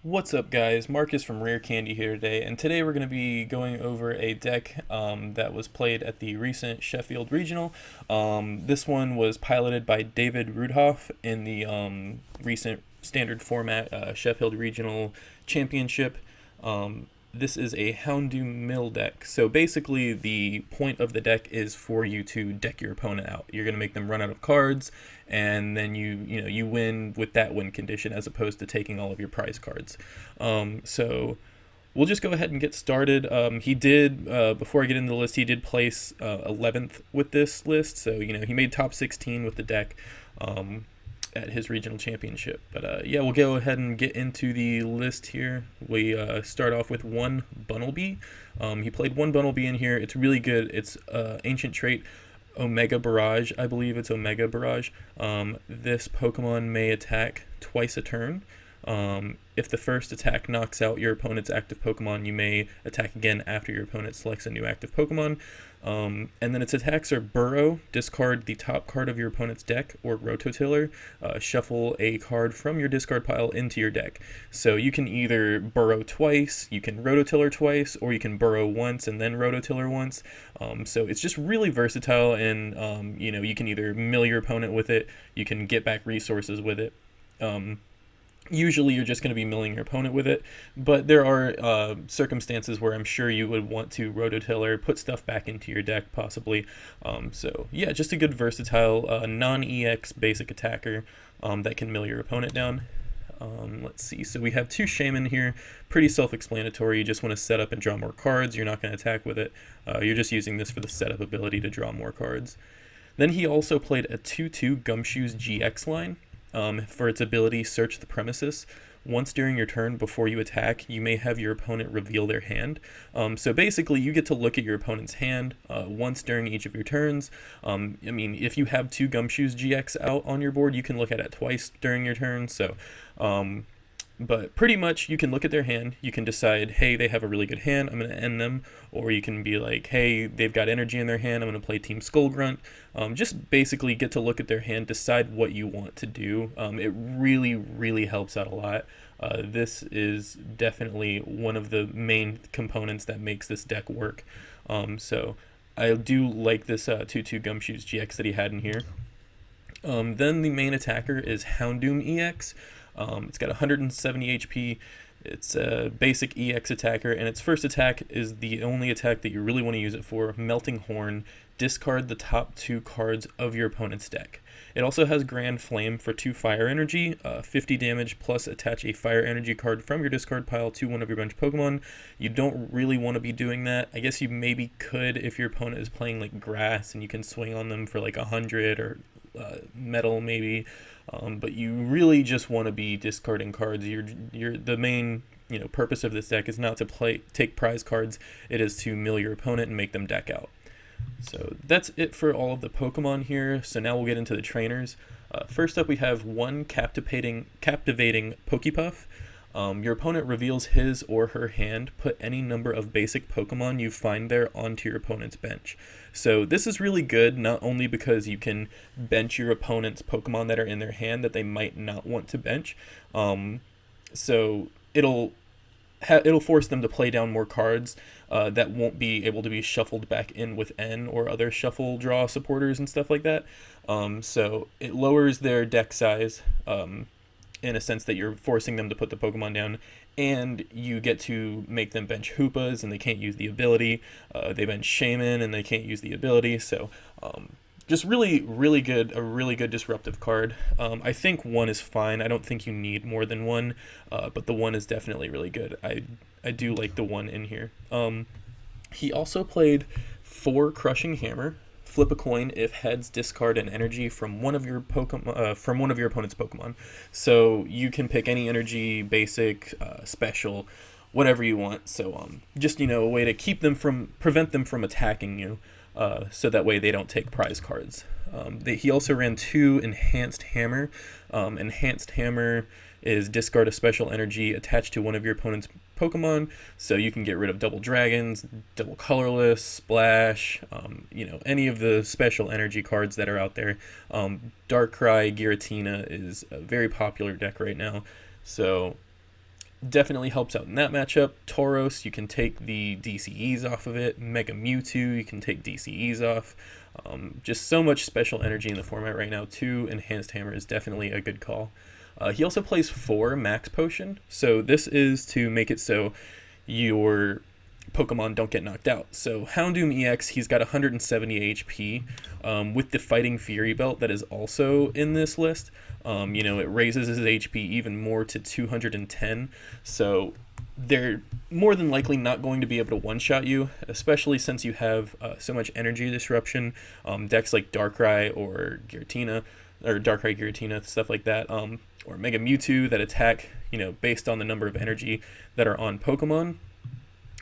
What's up, guys? Marcus from Rare Candy here today, and today we're going to be going over a deck that was played at the recent Sheffield Regional. This one was piloted by David Rudhoff in the recent standard format Sheffield Regional Championship. This is a Houndoom mill deck. So basically, the point of the deck is for you to deck your opponent out. You're going to make them run out of cards, and then you win with that win condition as opposed to taking all of your prize cards. So we'll just go ahead and get started. He did, before I get into the list, he did place 11th with this list. So, he made top 16 with the deck at his regional championship. But yeah, we'll go ahead and get into the list here. We start off with one Bunnelby. He played one Bunnelby in here. It's really good. It's ancient trait Omega Barrage. I believe it's Omega Barrage. This Pokemon may attack twice a turn. If the first attack knocks out your opponent's active Pokemon, you may attack again after your opponent selects a new active Pokemon. And then its attacks are Burrow, discard the top card of your opponent's deck, or Rototiller, shuffle a card from your discard pile into your deck. So you can either Burrow twice, you can Rototiller twice, or you can Burrow once and then Rototiller once. So it's just really versatile, and you can either mill your opponent with it, you can get back resources with it. Usually you're just going to be milling your opponent with it, but there are circumstances where I'm sure you would want to Rototiller, put stuff back into your deck possibly. So yeah, just a good versatile non-EX basic attacker that can mill your opponent down. Let's see, so we have two Shaman here, pretty self-explanatory. You just want to set up and draw more cards. You're not going to attack with it. You're just using this for the setup ability to draw more cards. Then he also played a 2/2 Gumshoos GX line. For its ability, Search the Premises. Once during your turn, before you attack, you may have your opponent reveal their hand. So basically, you get to look at your opponent's hand once during each of your turns. If you have two Gumshoos GX out on your board, you can look at it twice during your turn. So, but pretty much, you can look at their hand. You can decide, hey, they have a really good hand, I'm going to end them. Or you can be like, hey, they've got energy in their hand, I'm going to play Team Skull Grunt. Just basically get to look at their hand, decide what you want to do. It really, really helps out a lot. This is definitely one of the main components that makes this deck work. So I do like this 2/2 Gumshoos GX that he had in here. Then the main attacker is Houndoom EX. It's got 170 HP. It's a basic EX attacker, and its first attack is the only attack that you really want to use it for, Melting Horn. Discard the top two cards of your opponent's deck. It also has Grand Flame for 2 fire energy, 50 damage, plus attach a fire energy card from your discard pile to one of your bench Pokemon. You don't really want to be doing that. I guess you maybe could if your opponent is playing like grass and you can swing on them for like 100 or metal maybe. But you really just want to be discarding cards. The main purpose of this deck is not to take prize cards. It is to mill your opponent and make them deck out. So that's it for all of the Pokemon here. So now we'll get into the trainers. First up, we have one captivating Pokepuff. Your opponent reveals his or her hand. Put any number of basic Pokemon you find there onto your opponent's bench. So this is really good, not only because you can bench your opponent's Pokemon that are in their hand that they might not want to bench. So it'll force them to play down more cards that won't be able to be shuffled back in with N or other shuffle draw supporters and stuff like that. So it lowers their deck size in a sense that you're forcing them to put the Pokemon down, and you get to make them bench Hoopas and they can't use the ability. They bench Shaman and they can't use the ability. So just really, really good, a really good disruptive card. I think one is fine. I don't think you need more than one, but the one is definitely really good. I do like the one in here. He also played 4 Crushing Hammer. Flip a coin. If heads, discard an energy from one of your opponent's Pokemon. So you can pick any energy, basic, special, whatever you want. So just a way to prevent them from attacking you. So that way they don't take prize cards. He also ran 2 Enhanced Hammer. Enhanced Hammer is discard a special energy attached to one of your opponent's Pokemon, so you can get rid of double dragons, double colorless, splash, any of the special energy cards that are out there. Darkrai Giratina is a very popular deck right now, so definitely helps out in that matchup. Tauros, you can take the DCEs off of it. Mega Mewtwo, you can take DCEs off. Just so much special energy in the format right now. 2 Enhanced Hammer is definitely a good call. He also plays 4 Max Potion, so this is to make it so your Pokemon don't get knocked out. So Houndoom EX, he's got 170 HP. With the Fighting Fury belt that is also in this list, it raises his HP even more to 210. So they're more than likely not going to be able to one-shot you, especially since you have so much energy disruption. Decks like Darkrai or Giratina, or Darkrai Giratina, stuff like that, or Mega Mewtwo that attack, based on the number of energy that are on Pokemon.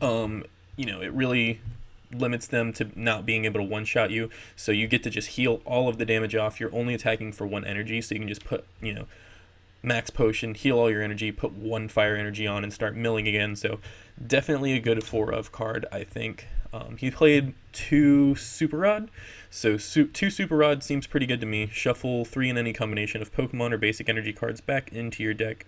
It really limits them to not being able to one-shot you, so you get to just heal all of the damage off. You're only attacking for 1 energy, so you can just put, Max Potion, heal all your energy, put 1 fire energy on, and start milling again. So definitely a good 4-of card, I think. He played 2 Super Rod, so 2 Super Rod seems pretty good to me. Shuffle 3 in any combination of Pokemon or basic energy cards back into your deck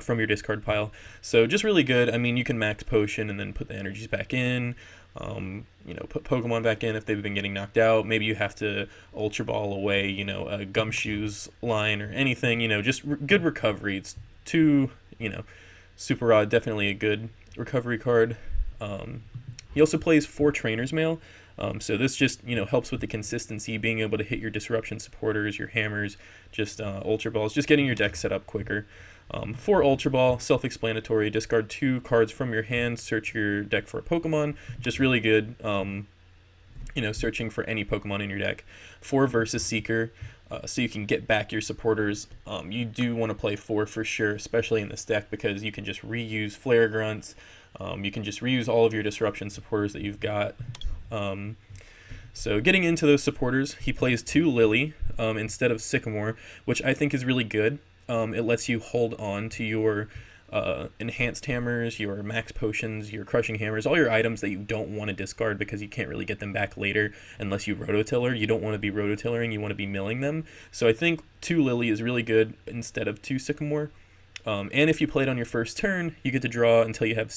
from your discard pile. So just really good. I mean, you can Max Potion and then put the energies back in. Put Pokemon back in if they've been getting knocked out. Maybe you have to Ultra Ball away, a Gumshoos line or anything, just good recovery. It's 2, Super Rod, definitely a good recovery card. He also plays 4 Trainer's Mail. So this just, helps with the consistency, being able to hit your Disruption supporters, your hammers, just Ultra Balls, just getting your deck set up quicker. 4 Ultra Ball, self-explanatory. Discard 2 cards from your hand, search your deck for a Pokemon. Just really good, searching for any Pokemon in your deck. 4 Versus Seeker, so you can get back your supporters. You do want to play 4 for sure, especially in this deck, because you can just reuse Flare Grunts. You can just reuse all of your Disruption supporters that you've got. So getting into those supporters, he plays 2 Lily instead of Sycamore, which I think is really good. It lets you hold on to your Enhanced Hammers, your Max Potions, your Crushing Hammers, all your items that you don't want to discard because you can't really get them back later unless you Rototiller. You don't want to be Rototillering, you want to be milling them. So I think 2 Lily is really good instead of 2 Sycamore. And if you play it on your first turn, you get to draw until you have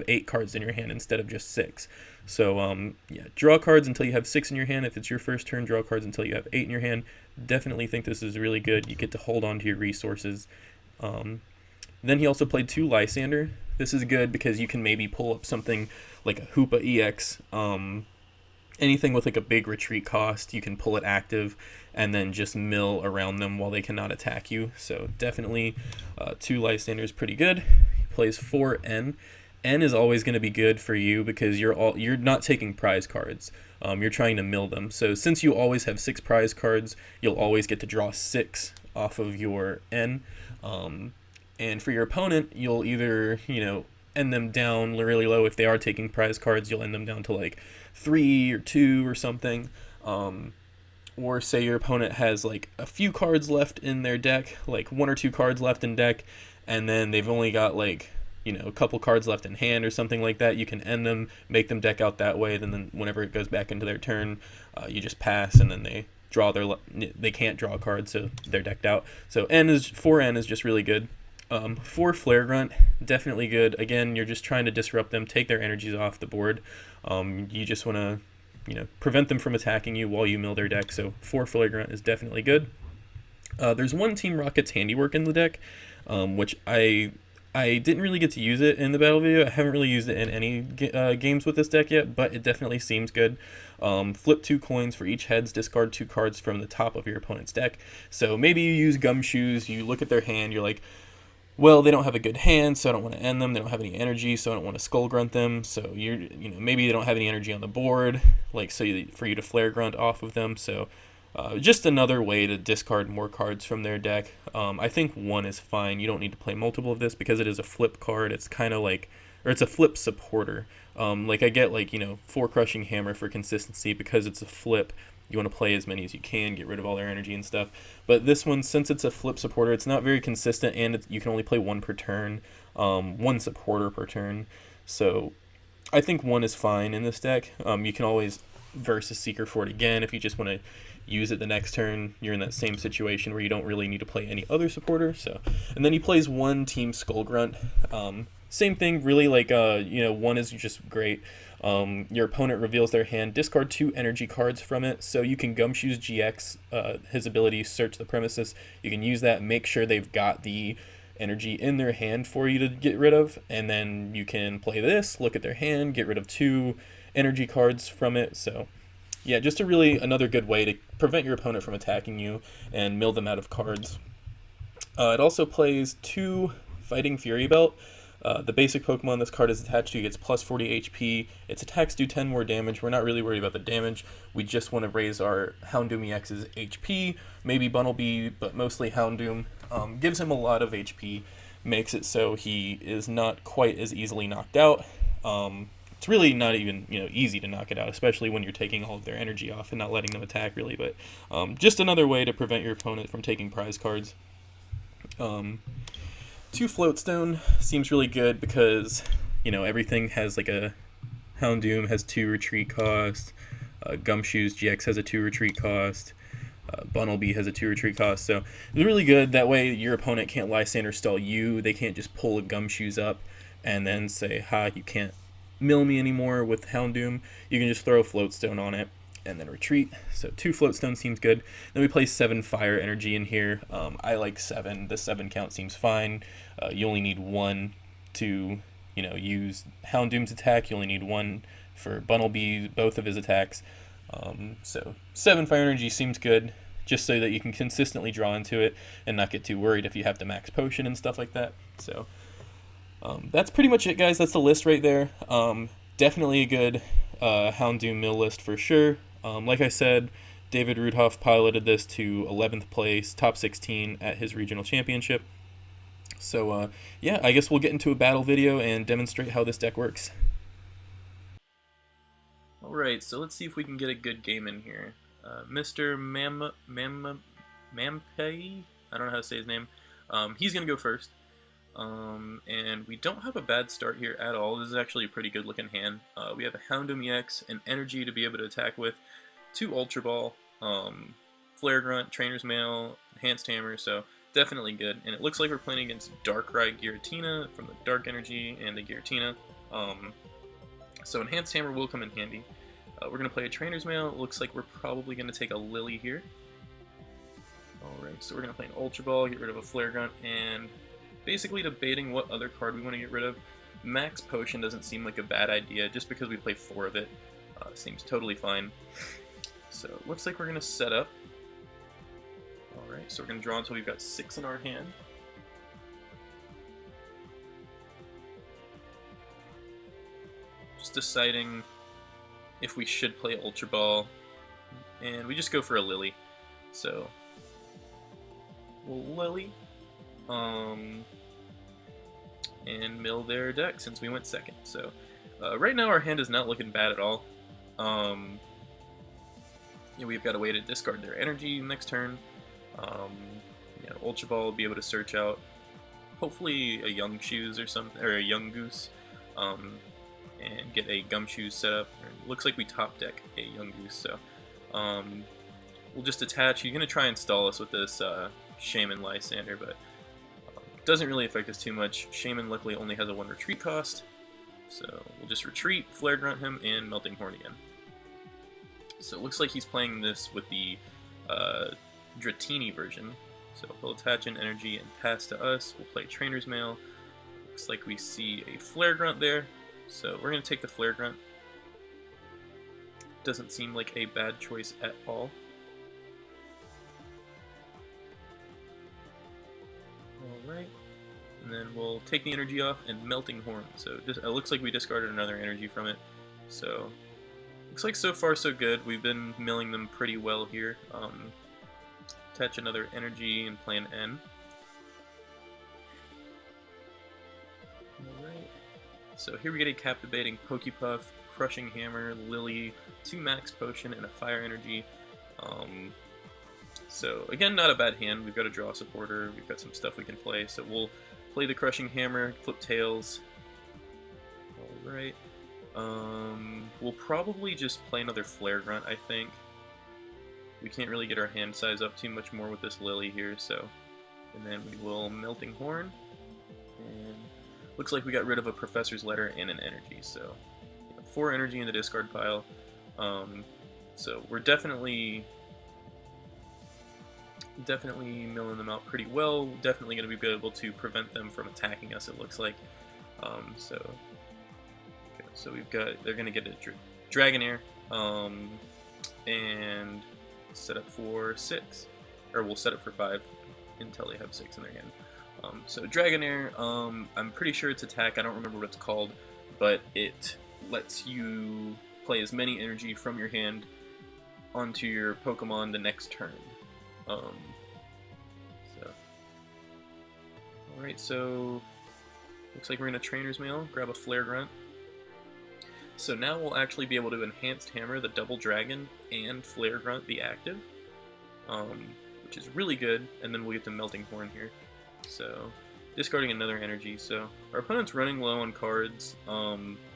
8 cards in your hand instead of just 6. So draw cards until you have 6 in your hand. If it's your first turn, draw cards until you have 8 in your hand. Definitely think this is really good. You get to hold on to your resources. Then he also played 2 Lysander. This is good because you can maybe pull up something like a Hoopa EX. Anything with like a big retreat cost, you can pull it active and then just mill around them while they cannot attack you. So definitely 2 Lysander is pretty good. He plays 4 N. N is always going to be good for you because you're not taking prize cards. You're trying to mill them. So since you always have 6 prize cards, you'll always get to draw 6 off of your N. And for your opponent, you'll either, end them down really low. If they are taking prize cards, you'll end them down to like 3 or 2 or something. Or say your opponent has like a few cards left in their deck, like 1 or 2 cards left in deck, and then they've only got like, a couple cards left in hand or something like that. You can end them, make them deck out that way. Then whenever it goes back into their turn, you just pass, and then they they can't draw a card, so they're decked out. So 4N is just really good. 4 Flare Grunt, definitely good. Again, you're just trying to disrupt them, take their energies off the board. You just want to, prevent them from attacking you while you mill their deck. So 4 Flare Grunt is definitely good. There's 1 Team Rocket's Handiwork in the deck, which I didn't really get to use it in the battle video. I haven't really used it in any games with this deck yet, but it definitely seems good. Flip 2 coins for each heads, discard 2 cards from the top of your opponent's deck. So maybe you use Gumshoos, you look at their hand, you're like, well, they don't have a good hand, so I don't want to end them. They don't have any energy, so I don't want to Skull Grunt them. So maybe they don't have any energy on the board, for you to Flare Grunt off of them. So just another way to discard more cards from their deck. I think 1 is fine. You don't need to play multiple of this because it is a flip card. It's kind of it's a flip supporter. I get 4 Crushing Hammer for consistency because it's a flip. You want to play as many as you can, get rid of all their energy and stuff. But this one, since it's a flip supporter, it's not very consistent, and you can only play 1 per turn, 1 supporter per turn. So I think 1 is fine in this deck. You can always Versus Seeker for it again if you just want to, use it the next turn, you're in that same situation where you don't really need to play any other supporter. So, and then he plays one Team Skull Grunt. Same thing, really, like, one is just great. Your opponent reveals their hand, discard 2 energy cards from it, so you can Gumshoos GX, his ability, search the premises. You can use that, make sure they've got the energy in their hand for you to get rid of, and then you can play this, look at their hand, get rid of 2 energy cards from it. So yeah, just another good way to prevent your opponent from attacking you and mill them out of cards. It also plays 2 Fighting Fury Belt. The basic Pokemon this card is attached to gets plus 40 HP. Its attacks do 10 more damage. We're not really worried about the damage. We just want to raise our Houndoom EX's HP, maybe Bunnelby, but mostly Houndoom. Gives him a lot of HP, makes it so he is not quite as easily knocked out. It's really not even easy to knock it out, especially when you're taking all of their energy off and not letting them attack, really. But just another way to prevent your opponent from taking prize cards. 2 Floatstone seems really good because everything has like a Houndoom has 2 retreat cost, Gumshoos GX has a 2 retreat cost, Bunnelby has a 2 retreat cost, so it's really good. That way your opponent can't Lysander stall you. They can't just pull a Gumshoos up and then say, ha, you can't mill me anymore with Houndoom. You can just throw a Floatstone on it and then retreat. So 2 Floatstone seems good. Then we play 7 Fire Energy in here. I like 7. The 7 count seems fine. You only need 1 to use Houndoom's attack. You only need 1 for Bunnelby, both of his attacks. So 7 Fire Energy seems good, just so that you can consistently draw into it and not get too worried if you have to max potion and stuff like that. So that's pretty much it, guys. That's the list right there. Definitely a good Houndoom mill list for sure. Like I said, David Rudhoff piloted this to 11th place, top 16 at his regional championship. So yeah, I guess we'll get into a battle video and demonstrate how this deck works. Alright, so let's see if we can get a good game in here. Mr. Mampei, I don't know how to say his name. He's going to go first. And we don't have a bad start here at all. This is actually a pretty good looking hand. We have a Houndoom EX, an energy to be able to attack with, 2 Ultra Ball, Flare Grunt, Trainer's Mail, Enhanced Hammer, so definitely good. And it looks like we're playing against Darkrai Giratina from the Dark Energy and the Giratina. So Enhanced Hammer will come in handy. We're going to play a Trainer's Mail. It looks like we're probably going to take a Lily here. Alright, so we're going to play an Ultra Ball, get rid of a Flare Grunt, and basically debating what other card we want to get rid of. Max Potion doesn't seem like a bad idea, just because we play 4 of it. Seems totally fine. So it looks like we're going to set up. Alright, so we're going to draw until we've got 6 in our hand. Just deciding if we should play Ultra Ball, and we just go for a Lily. So we'll Lily. And mill their deck since we went second. So right now our hand is not looking bad at all. We've got a way to discard their energy next turn. Ultra Ball will be able to search out hopefully a Gumshoos or something, or a Goose, and get a Gumshoos set up. It looks like we top deck a Goose, so we'll just attach. You're gonna try and stall us with this Shaman Lysander, but doesn't really affect us too much. Shaman luckily only has a 1 retreat cost, so we'll just retreat, Flare Grunt him, and Melting Horn again. So it looks like he's playing this with the Dratini version. So he'll attach an energy and pass to us. We'll play Trainer's Mail. Looks like we see a Flare Grunt there, so we're going to take the Flare Grunt. Doesn't seem like a bad choice at all. Alright, and then we'll take the energy off and Melting Horn. So it looks like we discarded another energy from it. So looks like so far so good. We've been milling them pretty well here. Attach another energy and play an N. Alright, so here we get a Captivating Pokepuff, Crushing Hammer, Lily, 2 Max Potion, and a Fire Energy. So again, not a bad hand. We've got a Draw Supporter, we've got some stuff we can play, so we'll play the Crushing Hammer, flip Tails. Alright. We'll probably just play another Flare Grunt, I think. we can't really get our hand size up too much more with this Lily here, so... And then we will Melting Horn, and looks like we got rid of a Professor's Letter and an energy, so 4 energy in the discard pile. So we're definitely milling them out pretty well. Definitely going to be able to prevent them from attacking us, it looks like. So we've got, they're going to get a Dragonair, and set up for 6, or we'll set up for 5 until they have 6 in their hand. So Dragonair, I'm pretty sure it's attack, I don't remember what it's called, but it lets you play as many energy from your hand onto your Pokemon the next turn. Alright, so looks like we're in a Trainer's Mail, grab a Flare Grunt. So now we'll actually be able to Enhanced Hammer the Double Dragon and Flare Grunt the active, which is really good, and then we'll get the Melting Horn here. So, discarding another energy, so our opponent's running low on cards.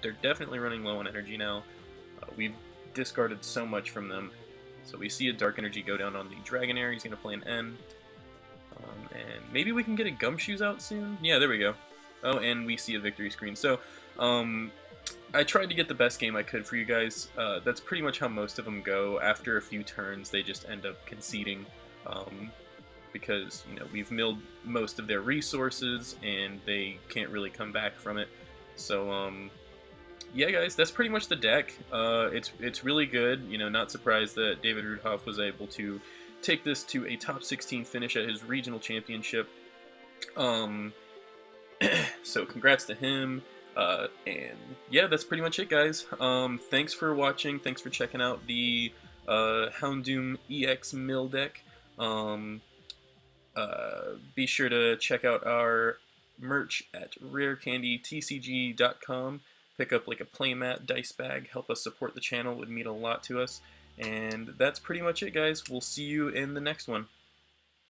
They're definitely running low on energy now. We've discarded so much from them. So we see a Dark Energy go down on the Dragonair, he's going to play an N. And maybe we can get a Gumshoos out soon? Yeah, there we go. Oh, and we see a victory screen. So, I tried to get the best game I could for you guys. That's pretty much how most of them go. After a few turns, they just end up conceding. Because, you know, we've milled most of their resources, and they can't really come back from it. So, yeah, guys, that's pretty much the deck. It's really good. You know, not surprised that David Rudhoff was able to take this to a top 16 finish at his regional championship. So congrats to him. And yeah, that's pretty much it, guys. Thanks for watching. Thanks for checking out the Houndoom EX mill deck. Be sure to check out our merch at rarecandytcg.com. Pick up like a playmat, dice bag, help us support the channel, it would mean a lot to us. And that's pretty much it, guys. We'll see you in the next one.